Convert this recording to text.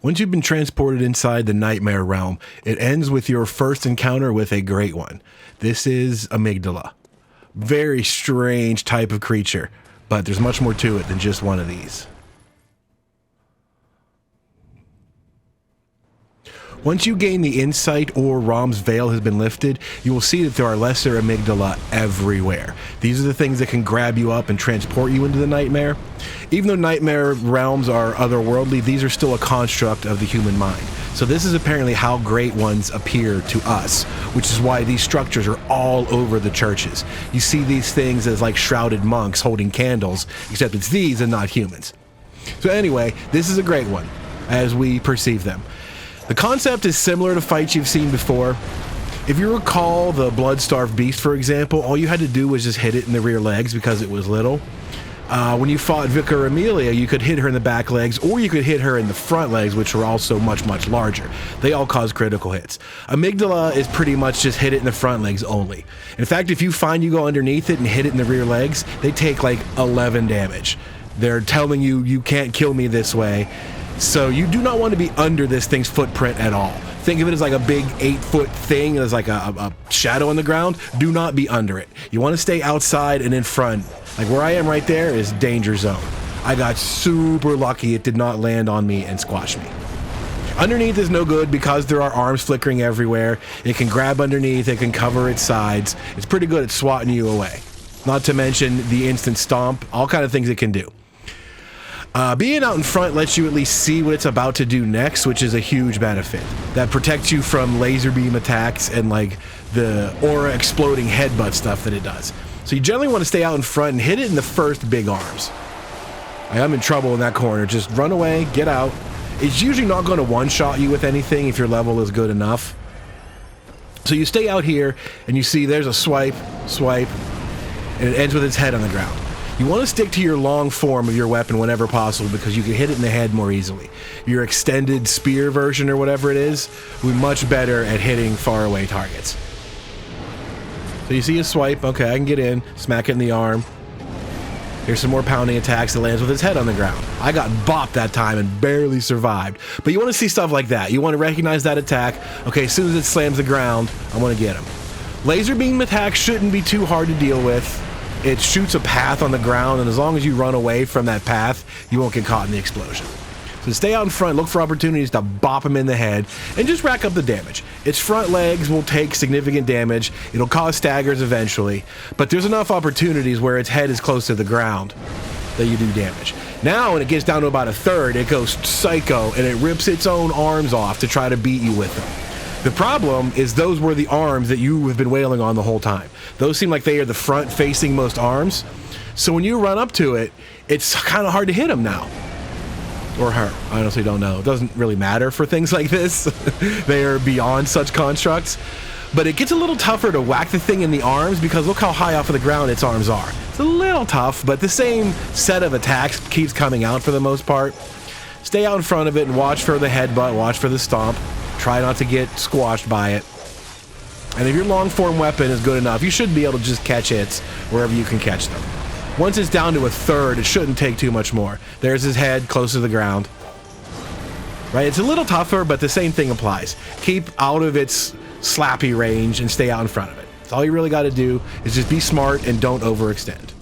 Once you've been transported inside the Nightmare Realm, it ends with your first encounter with a great one. This is Amygdala. Very strange type of creature, but there's much more to it than just one of these. Once you gain the insight or Rom's veil has been lifted, you will see that there are lesser Amygdala everywhere. These are the things that can grab you up and transport you into the nightmare. Even though nightmare realms are otherworldly, these are still a construct of the human mind. So this is apparently how great ones appear to us, which is why these structures are all over the churches. You see these things as like shrouded monks holding candles, except it's these and not humans. So anyway, this is a great one, as we perceive them. The concept is similar to fights you've seen before. If you recall the blood-starved beast, for example, all you had to do was just hit it in the rear legs because it was little. When you fought Vicar Amelia, you could hit her in the back legs, or you could hit her in the front legs, which were also much, much larger. They all cause critical hits. Amygdala is pretty much just hit it in the front legs only. In fact, if you find you go underneath it and hit it in the rear legs, they take like 11 damage. They're telling you, you can't kill me this way. So you do not want to be under this thing's footprint at all. Think of it as like a big 8-foot thing. There's like a shadow on the ground. Do not be under it. You want to stay outside and in front. Like where I am right there is danger zone. I got super lucky it did not land on me and squash me. Underneath is no good because there are arms flickering everywhere. It can grab underneath. It can cover its sides. It's pretty good at swatting you away. Not to mention the instant stomp. All kind of things it can do. Being out in front lets you at least see what it's about to do next, which is a huge benefit. That protects you from laser beam attacks and like the aura exploding headbutt stuff that it does. So you generally want to stay out in front and hit it in the first big arms. I'm in trouble in that corner. Just run away, get out. It's usually not going to one-shot you with anything if your level is good enough. So you stay out here and you see there's a swipe, and it ends with its head on the ground. You want to stick to your long form of your weapon whenever possible because you can hit it in the head more easily. Your extended spear version or whatever it is will be much better at hitting far away targets. So you see a swipe, okay, I can get in, smack it in the arm. Here's some more pounding attacks that lands with his head on the ground. I got bopped that time and barely survived. But you want to see stuff like that. You want to recognize that attack. Okay, as soon as it slams the ground, I want to get him. Laser beam attacks shouldn't be too hard to deal with. It shoots a path on the ground, and as long as you run away from that path, you won't get caught in the explosion. So stay out in front, look for opportunities to bop him in the head, and just rack up the damage. Its front legs will take significant damage. It'll cause staggers eventually, but there's enough opportunities where its head is close to the ground that you do damage. Now, when it gets down to about a third, it goes psycho, and it rips its own arms off to try to beat you with them. The problem is those were the arms that you have been wailing on the whole time. Those seem like they are the front-facing most arms. So when you run up to it, it's kind of hard to hit them now. Or her. I honestly don't know. It doesn't really matter for things like this. They are beyond such constructs. But it gets a little tougher to whack the thing in the arms because look how high off of the ground its arms are. It's a little tough, but the same set of attacks keeps coming out for the most part. Stay out in front of it and watch for the headbutt, watch for the stomp. Try not to get squashed by it. And if your long form weapon is good enough, you should be able to just catch hits wherever you can catch them. Once it's down to a third, it shouldn't take too much more. There's his head close to the ground. Right? It's a little tougher, but the same thing applies. Keep out of its slappy range and stay out in front of it. That's all you really got to do is just be smart and don't overextend.